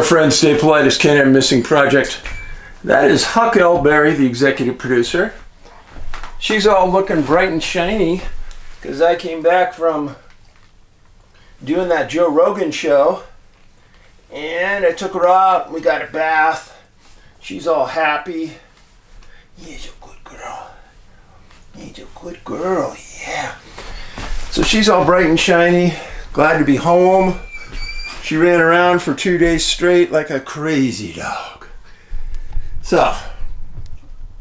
Friends, Dave Paulides, Canada Missing Project. That is Huck Elberry, the executive producer. She's all looking bright and shiny because I came back from doing that Joe Rogan show and I took her out and we got a bath. She's all happy. He's a good girl. He's a good girl, yeah. So she's all bright and shiny, glad to be home. She ran around for 2 days straight like a crazy dog. So,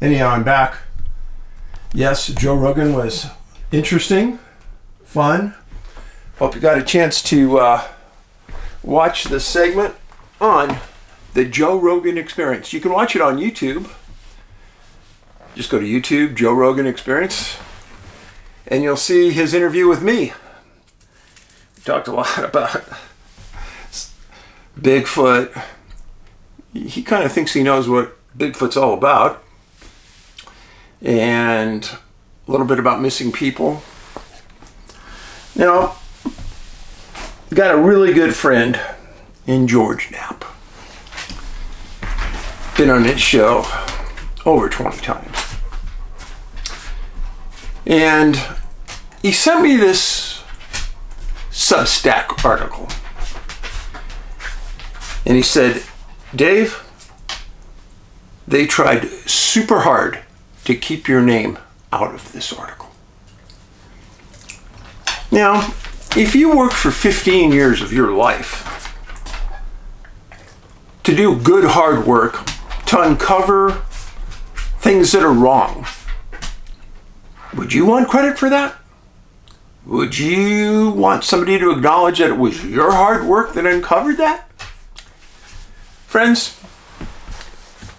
anyhow, I'm back. Yes, Joe Rogan was interesting, fun. Hope you got a chance to watch the segment on the Joe Rogan Experience. You can watch it on YouTube. Just go to YouTube, Joe Rogan Experience, and you'll see his interview with me. We talked a lot about Bigfoot. He kind of thinks he knows what Bigfoot's all about, and a little bit about missing people. Now, got a really good friend in George Knapp. Been on his show over 20 times. And he sent me this Substack article. And he said, Dave, they tried super hard to keep your name out of this article. Now, if you work for 15 years of your life to do good hard work, to uncover things that are wrong, would you want credit for that? Would you want somebody to acknowledge that it was your hard work that uncovered that? Friends,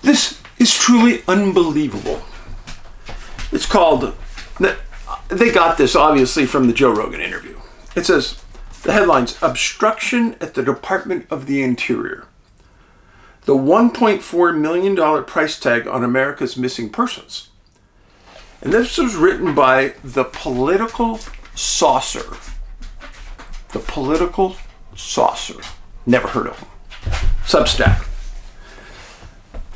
this is truly unbelievable. It's called, they got this obviously from the Joe Rogan interview. It says, the headline's Obstruction at the Department of the Interior. The $1.4 million price tag on America's missing persons. And this was written by The Political Saucer. The Political Saucer. Never heard of him. Substack.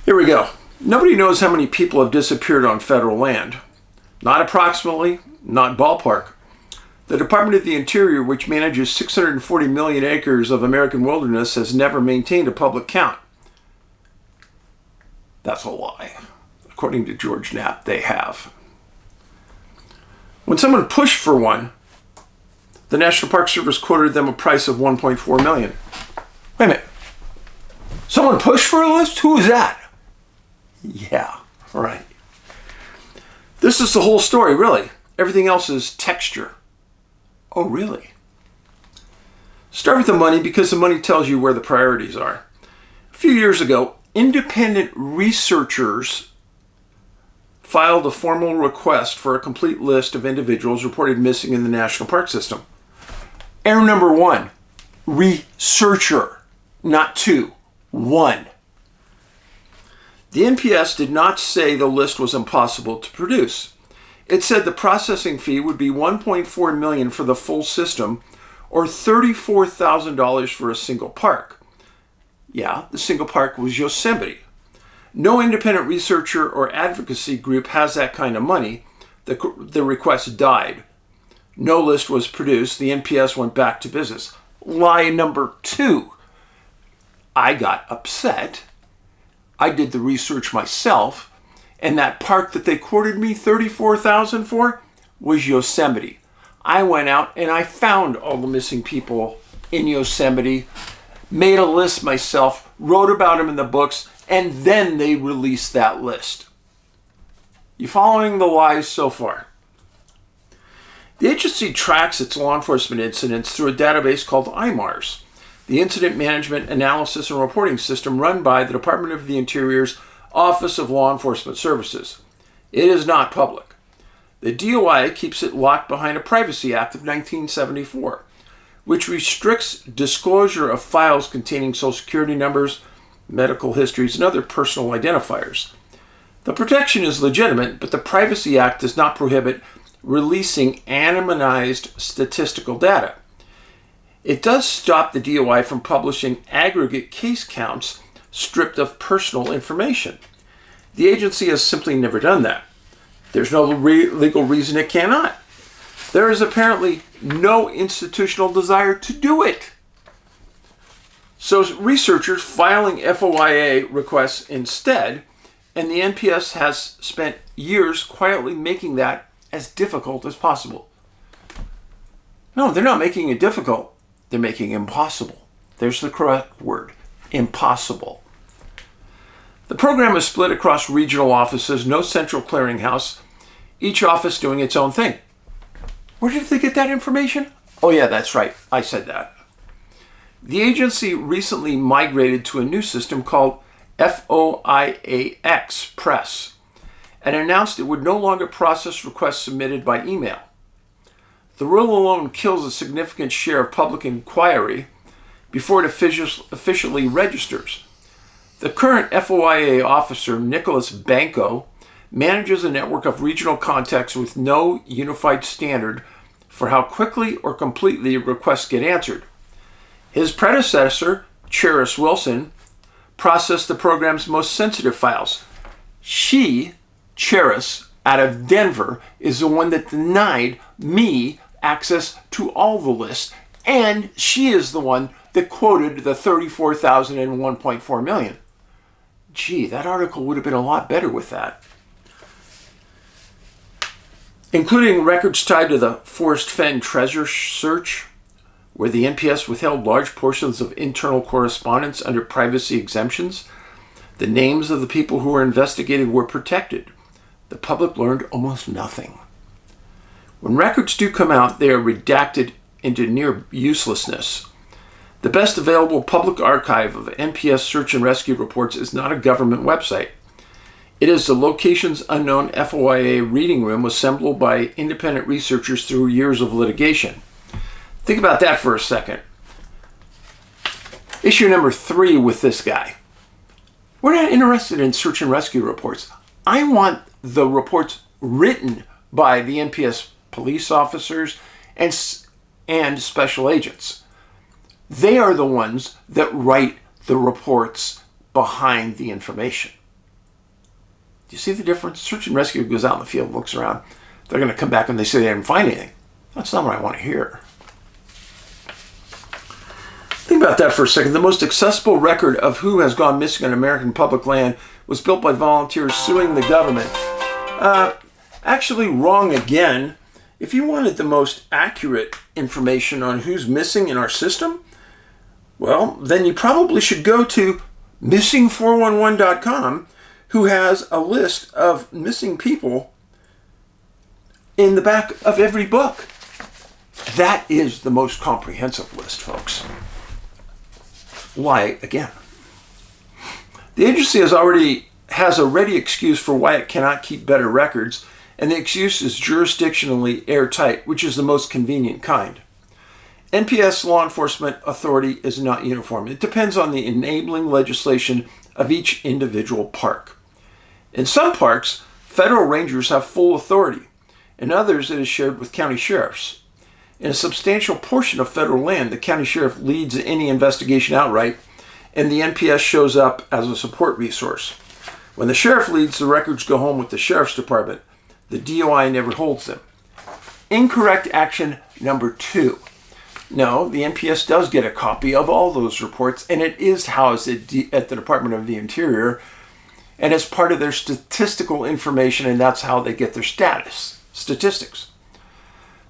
Here we go. Nobody knows how many people have disappeared on federal land. Not approximately, not ballpark. The Department of the Interior, which manages 640 million acres of American wilderness, has never maintained a public count. That's a lie. According to George Knapp, they have. When someone pushed for one, the National Park Service quoted them a price of $1.4 million. Wait a minute. Someone pushed for a list? Who is that? Yeah, right. This is the whole story, really. Everything else is texture. Oh, really? Start with the money because the money tells you where the priorities are. A few years ago, independent researchers filed a formal request for a complete list of individuals reported missing in the national park system. Error number one, researcher, not two, one. The NPS did not say the list was impossible to produce. It said the processing fee would be $1.4 million for the full system or $34,000 for a single park. Yeah, the single park was Yosemite. No independent researcher or advocacy group has that kind of money. The request died. No list was produced. The NPS went back to business. Lie number two. I got upset. I did the research myself, and that park that they quoted me $34,000 for was Yosemite. I went out and I found all the missing people in Yosemite, made a list myself, wrote about them in the books, and then they released that list. You following the lies so far? The agency tracks its law enforcement incidents through a database called IMARS, the Incident Management Analysis and Reporting System run by the Department of the Interior's Office of Law Enforcement Services. It is not public. The DOI keeps it locked behind a Privacy Act of 1974, which restricts disclosure of files containing Social Security numbers, medical histories, and other personal identifiers. The protection is legitimate, but the Privacy Act does not prohibit releasing anonymized statistical data. It does stop the DOI from publishing aggregate case counts stripped of personal information. The agency has simply never done that. There's no legal reason it cannot. There is apparently no institutional desire to do it. So researchers filing FOIA requests instead, and the NPS has spent years quietly making that as difficult as possible. No, they're not making it difficult. They're making it impossible. There's the correct word, impossible. The program is split across regional offices, no central clearinghouse, each office doing its own thing. Where did they get that information? Oh yeah, that's right. I said that. The agency recently migrated to a new system called FOIAX Press and announced it would no longer process requests submitted by email. The rule alone kills a significant share of public inquiry before it officially registers. The current FOIA officer, Nicholas Banco, manages a network of regional contacts with no unified standard for how quickly or completely requests get answered. His predecessor, Charis Wilson, processed the program's most sensitive files. She, Charis, out of Denver, is the one that denied me access to all the lists, and she is the one that quoted the 34,000 and 1.4 million. Gee, that article would have been a lot better with that. Including records tied to the Forest Fen treasure search, where the NPS withheld large portions of internal correspondence under privacy exemptions. The names of the people who were investigated were protected. The public learned almost nothing. When records do come out, they are redacted into near uselessness. The best available public archive of NPS search and rescue reports is not a government website. It is the Locations Unknown FOIA reading room assembled by independent researchers through years of litigation. Think about that for a second. Issue number 3 with this guy. We're not interested in search and rescue reports. I want the reports written by the NPS police officers and special agents. They are the ones that write the reports behind the information. Do you see the difference? Search and rescue goes out in the field, looks around. They're going to come back and they say they didn't find anything. That's not what I want to hear. Think about that for a second. The most accessible record of who has gone missing on American public land was built by volunteers suing the government. Actually, wrong again. If you wanted the most accurate information on who's missing in our system, well, then you probably should go to missing411.com, who has a list of missing people in the back of every book. That is the most comprehensive list, folks. Why, again? The agency has a ready excuse for why it cannot keep better records, and the excuse is jurisdictionally airtight, which is the most convenient kind. NPS law enforcement authority is not uniform. It depends on the enabling legislation of each individual park. In some parks, federal rangers have full authority. In others, it is shared with county sheriffs. In a substantial portion of federal land, the county sheriff leads any investigation outright, and the NPS shows up as a support resource. When the sheriff leads, the records go home with the sheriff's department. The DOI never holds them. Incorrect action number 2. No, the NPS does get a copy of all those reports, and it is housed at the Department of the Interior, and it's part of their statistical information, and that's how they get their statistics.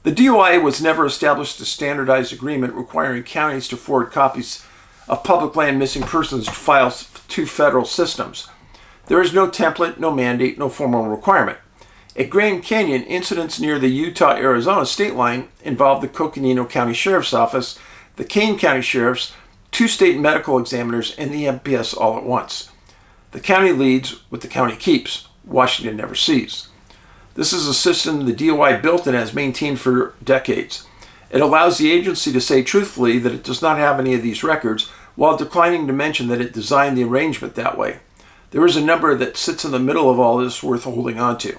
The DOI was never established a standardized agreement requiring counties to forward copies of public land missing persons files to federal systems. There is no template, no mandate, no formal requirement. At Grand Canyon, incidents near the Utah-Arizona state line involved the Coconino County Sheriff's Office, the Kane County Sheriffs, 2 state medical examiners, and the NPS all at once. The county leads, what the county keeps. Washington never sees. This is a system the DOI built and has maintained for decades. It allows the agency to say truthfully that it does not have any of these records, while declining to mention that it designed the arrangement that way. There is a number that sits in the middle of all this worth holding on to.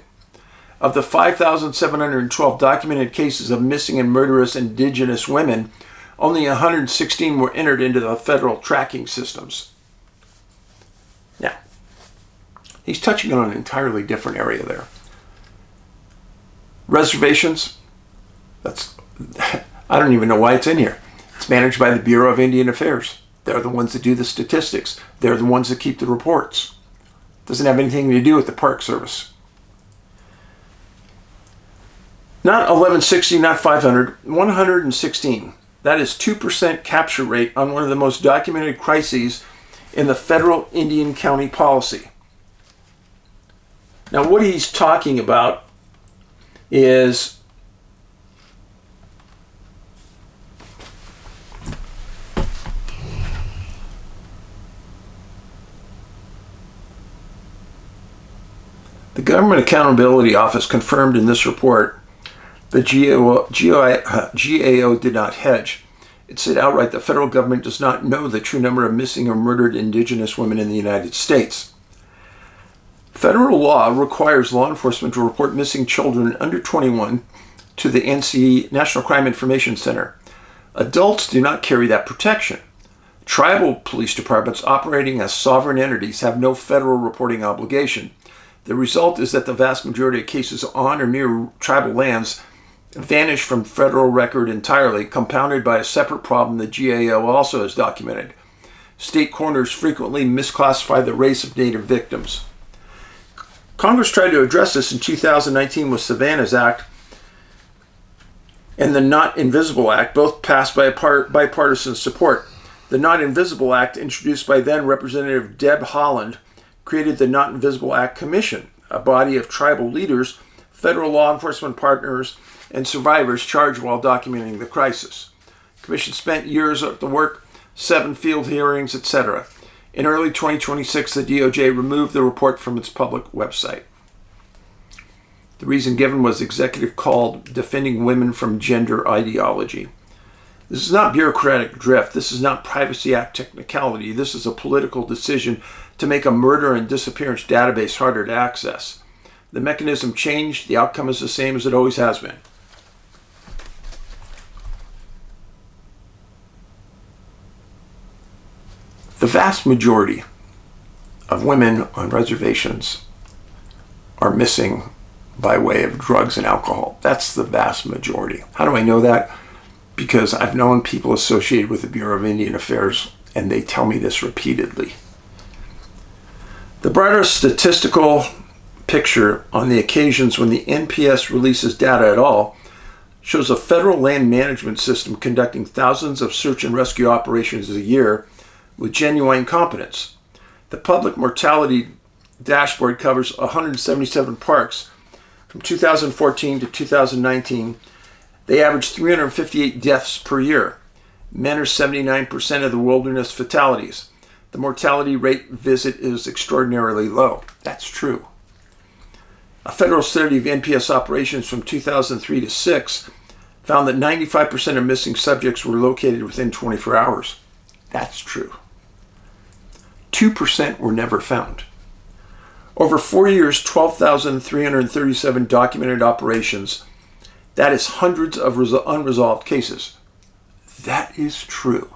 Of the 5,712 documented cases of missing and murderous Indigenous women, Only 116 were entered into the federal tracking systems. Now, he's touching on an entirely different area there. Reservations, I don't even know why it's in here. It's managed by the Bureau of Indian Affairs. They're the ones that do the statistics. They're the ones that keep the reports. Doesn't have anything to do with the Park Service. Not 1160, not 500, 116. That is 2% capture rate on one of the most documented crises in the federal Indian County policy. Now, what he's talking about is the Government Accountability Office confirmed in this report the GAO did not hedge. It said outright the federal government does not know the true number of missing or murdered Indigenous women in the United States. Federal law requires law enforcement to report missing children under 21 to the National Crime Information Center. Adults do not carry that protection. Tribal police departments operating as sovereign entities have no federal reporting obligation. The result is that the vast majority of cases on or near tribal lands vanish from federal record entirely, compounded by a separate problem the GAO also has documented. State coroners frequently misclassify the race of Native victims. Congress tried to address this in 2019 with Savannah's Act and the Not Invisible Act, both passed by bipartisan support. The Not Invisible Act, introduced by then Representative Deb Haaland, created the Not Invisible Act Commission, a body of tribal leaders, federal law enforcement partners, and survivors charged while documenting the crisis. The commission spent years at the work, 7 field hearings, etc. In early 2026, the DOJ removed the report from its public website. The reason given was executive called Defending Women from Gender Ideology. This is not bureaucratic drift. This is not Privacy Act technicality. This is a political decision to make a murder and disappearance database harder to access. The mechanism changed. The outcome is the same as it always has been. The vast majority of women on reservations are missing by way of drugs and alcohol. That's the vast majority. How do I know that? Because I've known people associated with the Bureau of Indian Affairs, and they tell me this repeatedly. The broader statistical picture on the occasions when the NPS releases data at all shows a federal land management system conducting thousands of search and rescue operations a year with genuine competence. The public mortality dashboard covers 177 parks. From 2014 to 2019, they averaged 358 deaths per year. Men are 79% of the wilderness fatalities. The mortality rate visit is extraordinarily low. That's true. A federal study of NPS operations from 2003 to 6 found that 95% of missing subjects were located within 24 hours. That's true. 2% were never found. Over 4 years, 12,337 documented operations. That is hundreds of unresolved cases. That is true.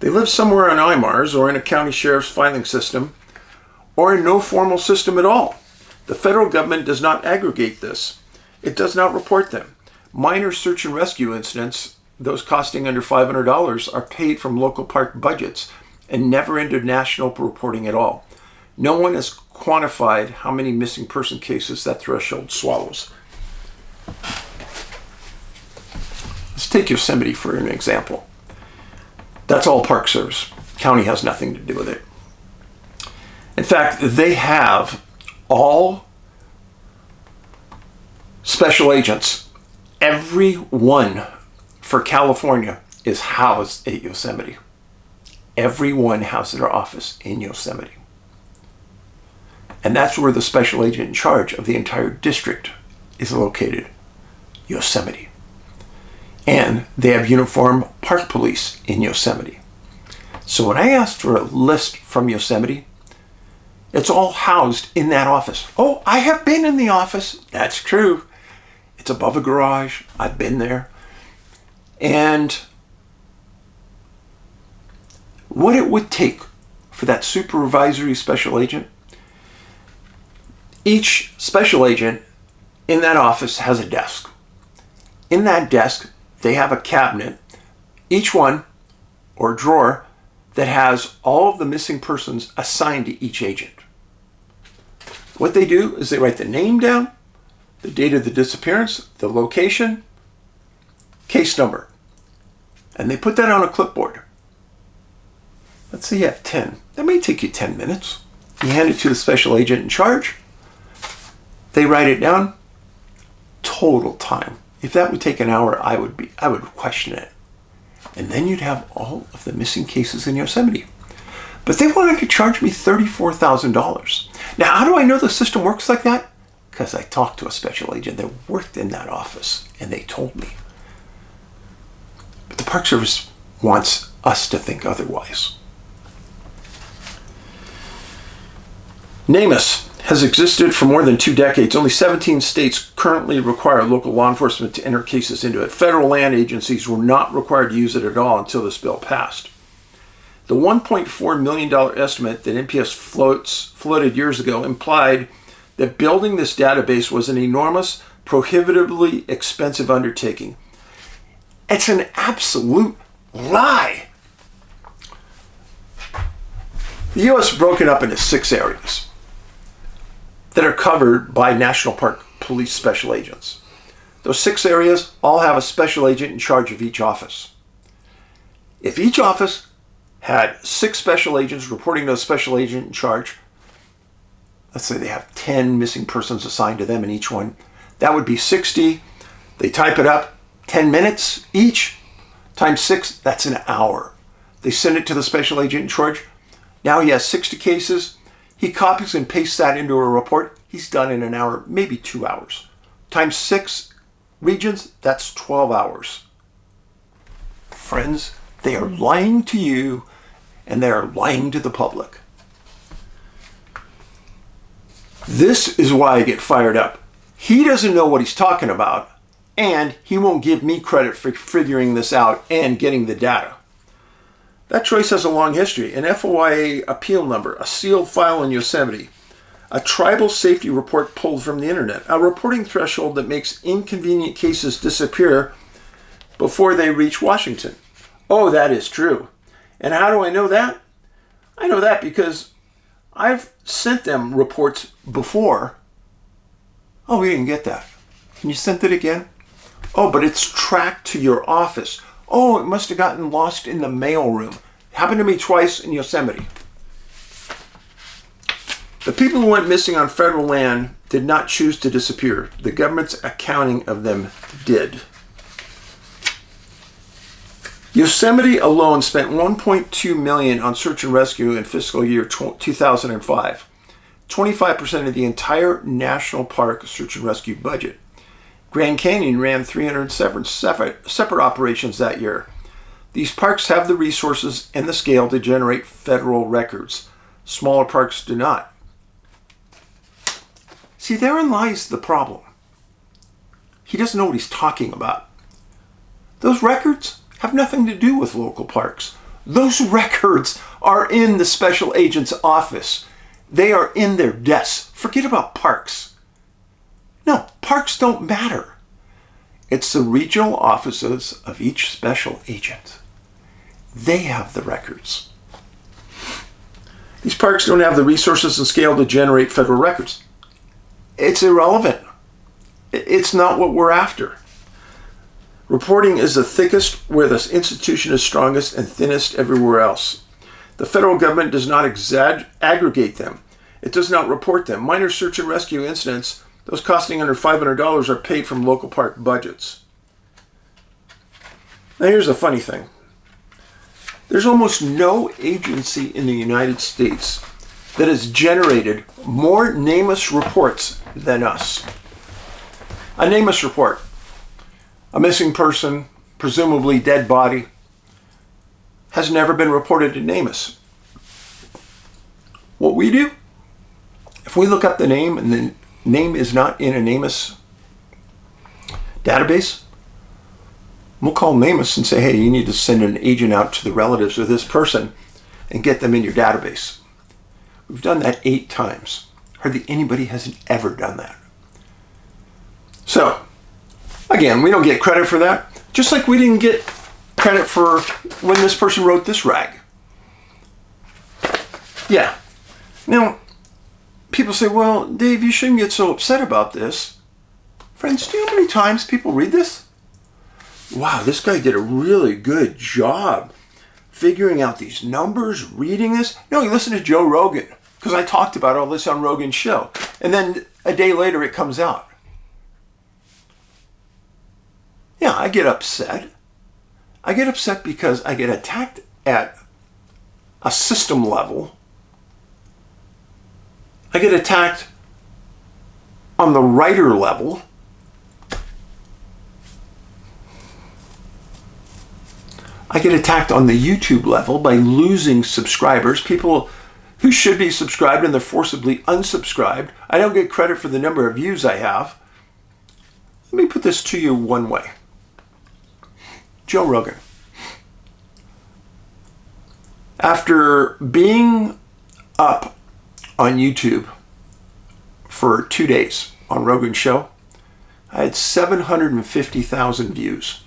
They live somewhere on IMARS or in a county sheriff's filing system or in no formal system at all. The federal government does not aggregate this. It does not report them. Minor search and rescue incidents, those costing under $500, are paid from local park budgets and never into national reporting at all. No one has quantified how many missing person cases that threshold swallows. Let's take Yosemite for an example. That's all Park Service. County has nothing to do with it. In fact, they have all special agents. Every one for California is housed at Yosemite. Everyone has their office in Yosemite. And that's where the special agent in charge of the entire district is located, Yosemite. And they have uniform park police in Yosemite. So when I asked for a list from Yosemite, it's all housed in that office. Oh, I have been in the office. That's true. It's above a garage. I've been there. And what it would take for that supervisory special agent. Each special agent in that office has a desk. In that desk, they have a cabinet, each one, or drawer, that has all of the missing persons assigned to each agent. What they do is they write the name down, the date of the disappearance, the location, case number, and they put that on a clipboard. Let's say you have 10. That may take you 10 minutes. You hand it to the special agent in charge. They write it down. Total time. If that would take an hour, I would question it. And then you'd have all of the missing cases in Yosemite. But they wanted to charge me $34,000. Now, how do I know the system works like that? Because I talked to a special agent that worked in that office, and they told me. But the Park Service wants us to think otherwise. NABS has existed for more than 2 decades. Only 17 states currently require local law enforcement to enter cases into it. Federal land agencies were not required to use it at all until this bill passed. The $1.4 million estimate that NPS floated years ago implied that building this database was an enormous, prohibitively expensive undertaking. It's an absolute lie. The U.S. is broken up into 6 areas that are covered by National Park Police special agents. Those 6 areas all have a special agent in charge of each office. If each office had 6 special agents reporting to a special agent in charge, let's say they have 10 missing persons assigned to them in each one, that would be 60. They type it up, 10 minutes each, times 6, that's an hour. They send it to the special agent in charge. Now he has 60 cases. He copies and pastes that into a report. He's done in an hour, maybe 2 hours. Times 6 regions, that's 12 hours. Friends, they are lying to you, and they are lying to the public. This is why I get fired up. He doesn't know what he's talking about, and he won't give me credit for figuring this out and getting the data. That choice has a long history. An FOIA appeal number, a sealed file in Yosemite, a tribal safety report pulled from the internet, a reporting threshold that makes inconvenient cases disappear before they reach Washington. Oh, that is true. And how do I know that? I know that because I've sent them reports before. Oh, we didn't get that. Can you send it again? Oh, but it's tracked to your office. Oh, it must have gotten lost in the mail room. Happened to me twice in Yosemite. The people who went missing on federal land did not choose to disappear. The government's accounting of them did. Yosemite alone spent $1.2 million on search and rescue in fiscal year 2005. 25% of the entire national park search and rescue budget. Grand Canyon ran 307 separate operations that year. These parks have the resources and the scale to generate federal records. Smaller parks do not. See, therein lies the problem. He doesn't know what he's talking about. Those records have nothing to do with local parks. Those records are in the special agent's office. They are in their desks. Forget about parks. No, parks don't matter. It's the regional offices of each special agent. They have the records. These parks don't have the resources and scale to generate federal records. It's irrelevant. It's not what we're after. Reporting is the thickest where the institution is strongest and thinnest everywhere else. The federal government does not aggregate them. It does not report them. Minor search and rescue incidents, those costing under $500, are paid from local park budgets. Now here's the funny thing. There's almost no agency in the United States that has generated more NABS reports than us. A NABS report, a missing person, presumably dead body, has never been reported to NABS. What we do, if we look up the name and the name is not in a NABS database, we'll call NABS and say, hey, you need to send an agent out to the relatives of this person and get them in your database. We've done that 8 times. Hardly anybody has ever done that. So, again, we don't get credit for that. Just like we didn't get credit for when this person wrote this rag. Yeah. Now, people say, well, Dave, you shouldn't get so upset about this. Friends, do you know how many times people read this? Wow, this guy did a really good job figuring out these numbers, reading this. No, you listen to Joe Rogan, because I talked about all this on Rogan's show. And then a day later it comes out. Yeah, I get upset. I get upset because I get attacked at a system level. I get attacked on the writer level. I get attacked on the YouTube level by losing subscribers. People who should be subscribed and they're forcibly unsubscribed. I don't get credit for the number of views I have. Let me put this to you one way. Joe Rogan. After being up on YouTube for 2 days on Rogan's show, I had 750,000 views.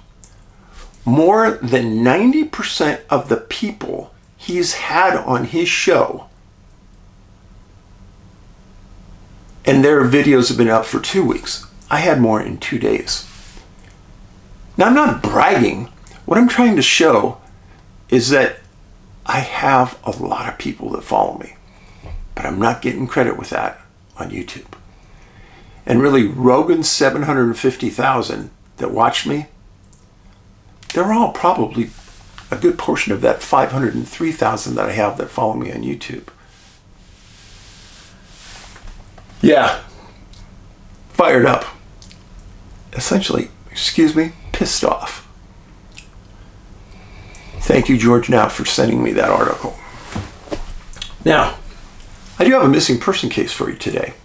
More than 90% of the people he's had on his show, and their videos have been up for 2 weeks. I had more in 2 days. Now, I'm not bragging. What I'm trying to show is that I have a lot of people that follow me, but I'm not getting credit with that on YouTube. And really, Rogan's 750,000 that watch me, they're all probably a good portion of that 503,000 that I have that follow me on YouTube. Yeah, fired up. Essentially, excuse me, pissed off. Thank you, George Knapp, for sending me that article. Now, I do have a missing person case for you today.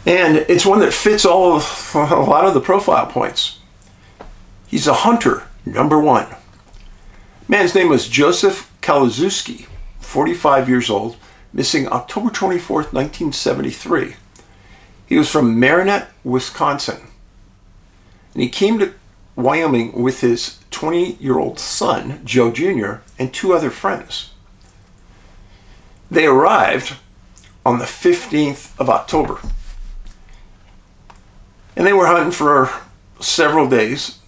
And it's one that fits a lot of the profile points. He's a hunter, number 1. Man's name was Joseph Kalaszewski, 45 years old, missing October 24th, 1973. He was from Marinette, Wisconsin. And he came to Wyoming with his 20-year-old son, Joe Jr., and 2 other friends. They arrived on the 15th of October. And they were hunting for several days.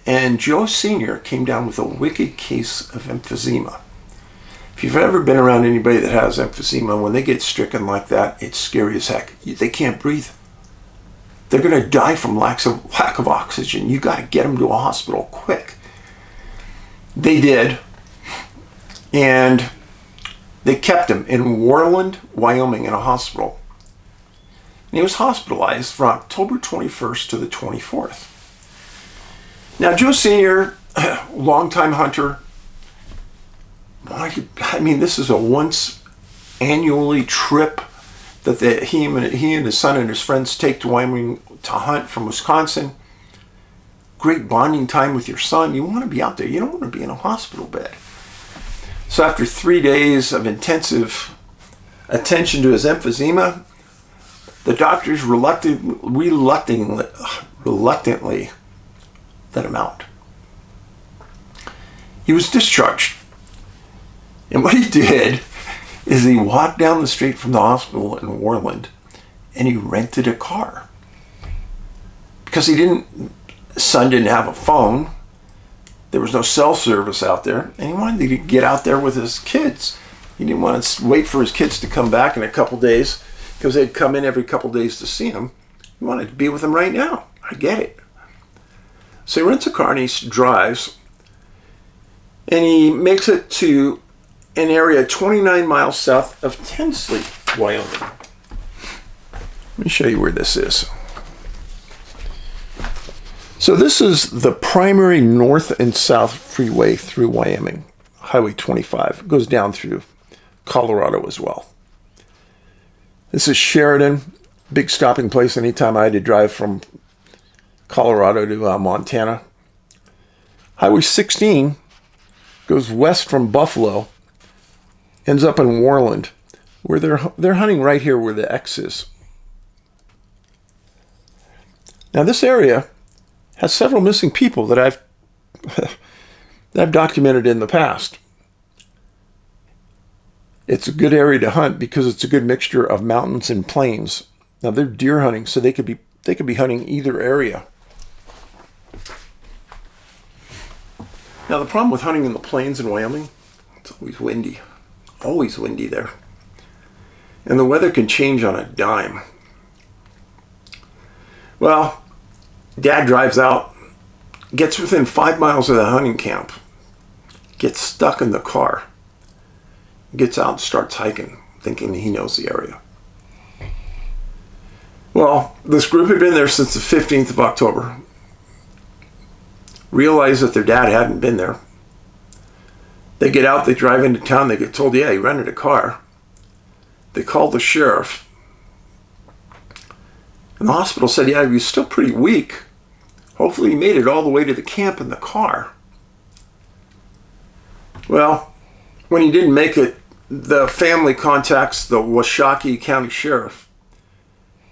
And Joe Sr. came down with a wicked case of emphysema. If you've ever been around anybody that has emphysema, when they get stricken like that, it's scary as heck. They can't breathe. They're going to die from lack of oxygen. You got to get them to a hospital quick. They did. And they kept him in Worland, Wyoming, in a hospital. And he was hospitalized from October 21st to the 24th. Now, Joe Sr., longtime hunter, I mean, this is a once annually trip that he and his son and his friends take to Wyoming to hunt from Wisconsin. Great bonding time with your son. You want to be out there. You don't want to be in a hospital bed. So after 3 days of intensive attention to his emphysema, the doctors reluctantly let him out. He was discharged. And what he did is he walked down the street from the hospital in Worland and he rented a car. Because his son didn't have a phone. There was no cell service out there. And he wanted to get out there with his kids. He didn't want to wait for his kids to come back in a couple days because they'd come in every couple days to see him. He wanted to be with them right now. I get it. So he rents a car and he drives. And he makes it to an area 29 miles south of Tinsley, Wyoming. Let me show you where this is. So this is the primary north and south freeway through Wyoming, Highway 25. It goes down through Colorado as well. This is Sheridan, big stopping place anytime I had to drive from Colorado to Montana. Highway 16 goes west from Buffalo, ends up in Worland, where they're hunting right here where the X is. Now this area has several missing people that I've documented in the past. It's a good area to hunt because it's a good mixture of mountains and plains. Now they're deer hunting, so they could be hunting either area. Now the problem with hunting in the plains in Wyoming, it's always windy. Always windy there. And the weather can change on a dime. Well, Dad drives out, gets within 5 miles of the hunting camp, gets stuck in the car, gets out and starts hiking, thinking he knows the area. Well, this group had been there since the 15th of October. Realized that their dad hadn't been there. They get out, they drive into town, they get told, yeah, he rented a car. They called the sheriff. And the hospital said, yeah, he was still pretty weak. Hopefully he made it all the way to the camp in the car. Well, when he didn't make it, the family contacts the Washakie County Sheriff.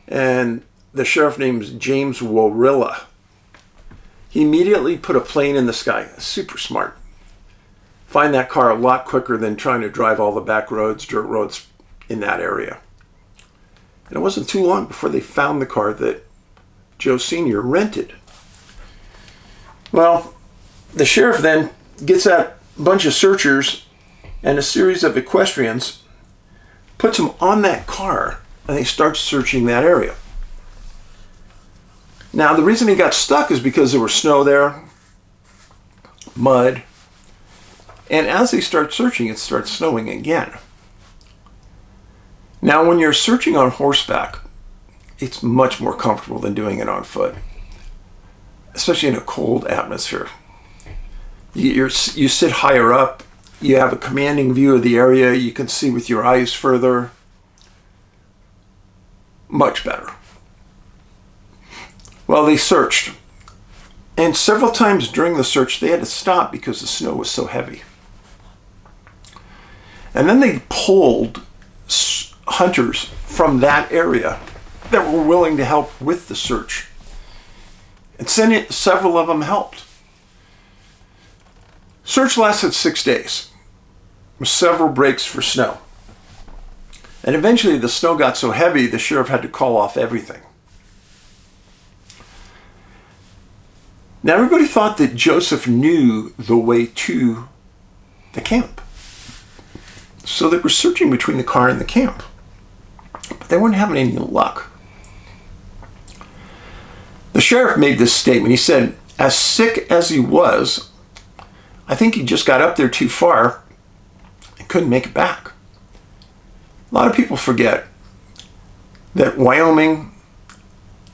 And the sheriff named James Warilla. He immediately put a plane in the sky. Super smart. Find that car a lot quicker than trying to drive all the back roads, dirt roads in that area. And it wasn't too long before they found the car that Joe Sr. rented. Well, the sheriff then gets that bunch of searchers and a series of equestrians, puts them on that car, and they start searching that area. Now, the reason he got stuck is because there was snow there, mud, and as they start searching, it starts snowing again. Now, when you're searching on horseback, it's much more comfortable than doing it on foot, especially in a cold atmosphere. You sit higher up, you have a commanding view of the area, you can see with your eyes further. Much better. Well, they searched, and several times during the search they had to stop because the snow was so heavy. And then they pulled hunters from that area that were willing to help with the search. And several of them helped. Search lasted 6 days, with several breaks for snow. And eventually the snow got so heavy, the sheriff had to call off everything. Now everybody thought that Joseph knew the way to the camp. So they were searching between the car and the camp. But they weren't having any luck. The sheriff made this statement. He said, as sick as he was, I think he just got up there too far and couldn't make it back. A lot of people forget that Wyoming,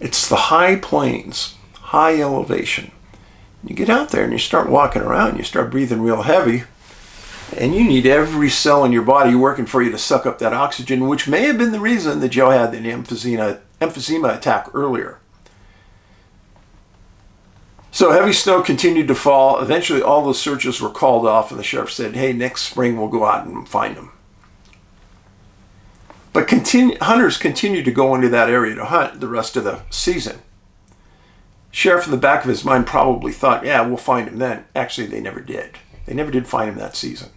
it's the high plains, high elevation. You get out there and you start walking around, you start breathing real heavy, and you need every cell in your body working for you to suck up that oxygen, which may have been the reason that Joe had the emphysema attack earlier. So heavy snow continued to fall. Eventually all those searches were called off, and the sheriff said, hey, next spring we'll go out and find them. But hunters continued to go into that area to hunt the rest of the season. Sheriff in the back of his mind probably thought, yeah, we'll find him then. Actually, they never did. They never did find him that season.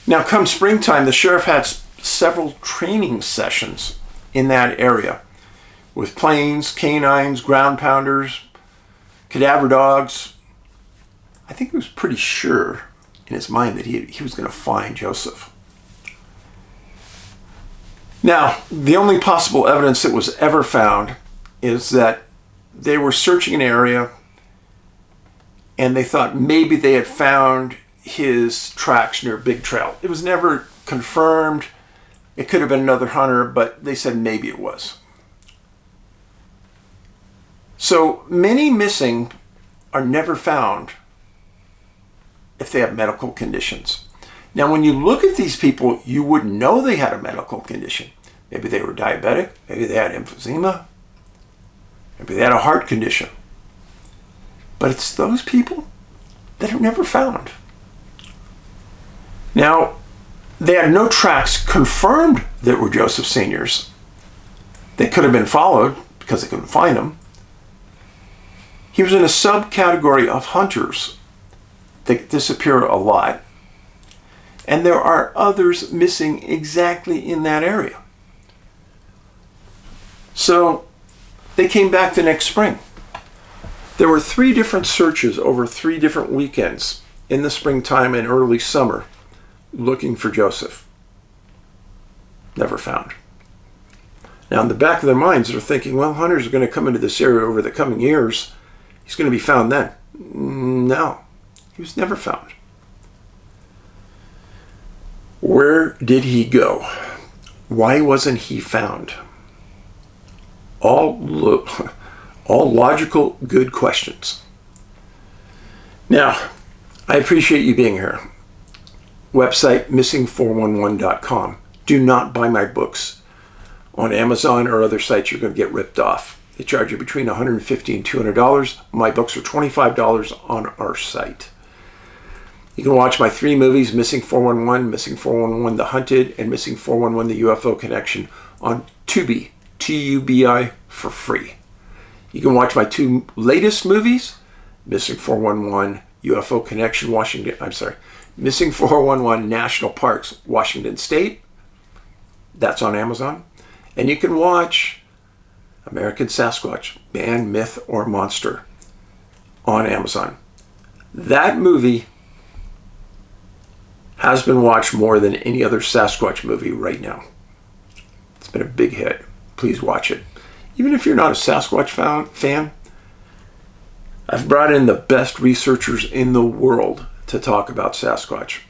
Now, come springtime, the sheriff had several training sessions in that area with planes, canines, ground pounders, cadaver dogs. I think he was pretty sure in his mind that he was going to find Joseph. Now, the only possible evidence that was ever found is that they were searching an area and they thought maybe they had found his tracks near Big Trail. It was never confirmed. It could have been another hunter, but they said maybe it was. So many missing are never found if they have medical conditions. Now, when you look at these people, you wouldn't know they had a medical condition. Maybe they were diabetic, maybe they had emphysema, maybe they had a heart condition. But it's those people that are never found. Now, they had no tracks confirmed that were Joseph Sr.'s. They could have been followed because they couldn't find them. He was in a subcategory of hunters that disappear a lot. And there are others missing exactly in that area. So they came back the next spring. There were 3 different searches over 3 different weekends in the springtime and early summer looking for Joseph. Never found. Now, in the back of their minds, they're thinking, well, hunters are going to come into this area over the coming years. He's going to be found then. No, he was never found. Where did he go? Why wasn't he found? All logical, good questions. Now, I appreciate you being here. Website missing411.com. Do not buy my books on Amazon or other sites. You're going to get ripped off. They charge you between $150 and $200. My books are $25 on our site. You can watch my 3 movies, Missing 411, Missing 411 The Hunted, and Missing 411 The UFO Connection on Tubi, Tubi, for free. You can watch my 2 latest movies, Missing 411 UFO Connection, Missing 411 National Parks, Washington State. That's on Amazon. And you can watch American Sasquatch, Man, Myth, or Monster on Amazon. That movie has been watched more than any other Sasquatch movie right now. It's been a big hit. Please watch it. Even if you're not a Sasquatch fan, I've brought in the best researchers in the world to talk about Sasquatch.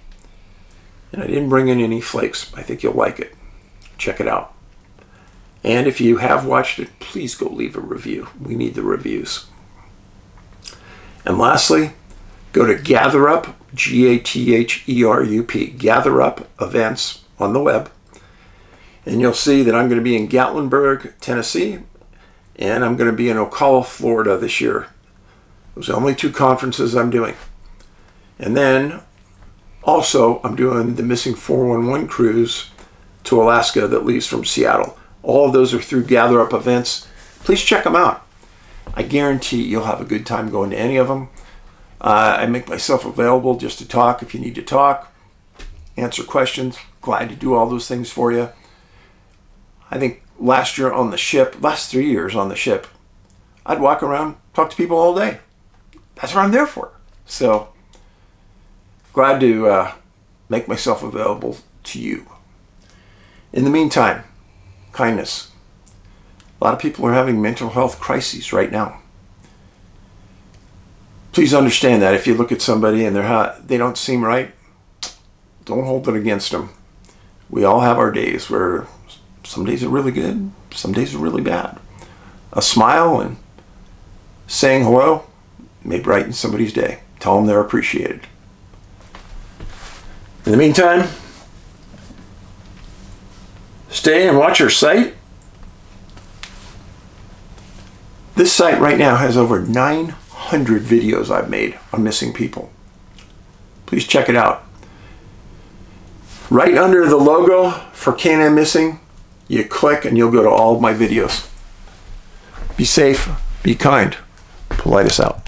And I didn't bring in any flakes. I think you'll like it. Check it out. And if you have watched it, please go leave a review. We need the reviews. And lastly, go to GatherUp, GATHERUP, GatherUp events on the web. And you'll see that I'm going to be in Gatlinburg, Tennessee, and I'm going to be in Ocala, Florida this year. Those are the only 2 conferences I'm doing. And then also I'm doing the Missing 411 cruise to Alaska that leaves from Seattle. All of those are through GatherUp events. Please check them out. I guarantee you'll have a good time going to any of them. I make myself available just to talk if you need to talk, answer questions. Glad to do all those things for you. I think last 3 years on the ship, I'd walk around, talk to people all day. That's what I'm there for. So, glad to make myself available to you. In the meantime, kindness. A lot of people are having mental health crises right now. Please understand that if you look at somebody and they don't seem right, don't hold it against them. We all have our days where some days are really good, some days are really bad. A smile and saying hello may brighten somebody's day. Tell them they're appreciated. In the meantime, stay and watch our site. This site right now has over 900 videos I've made on missing people. Please check it out. Right under the logo for Can-Am Missing, you click and you'll go to all of my videos. Be safe, be kind. Paulides out.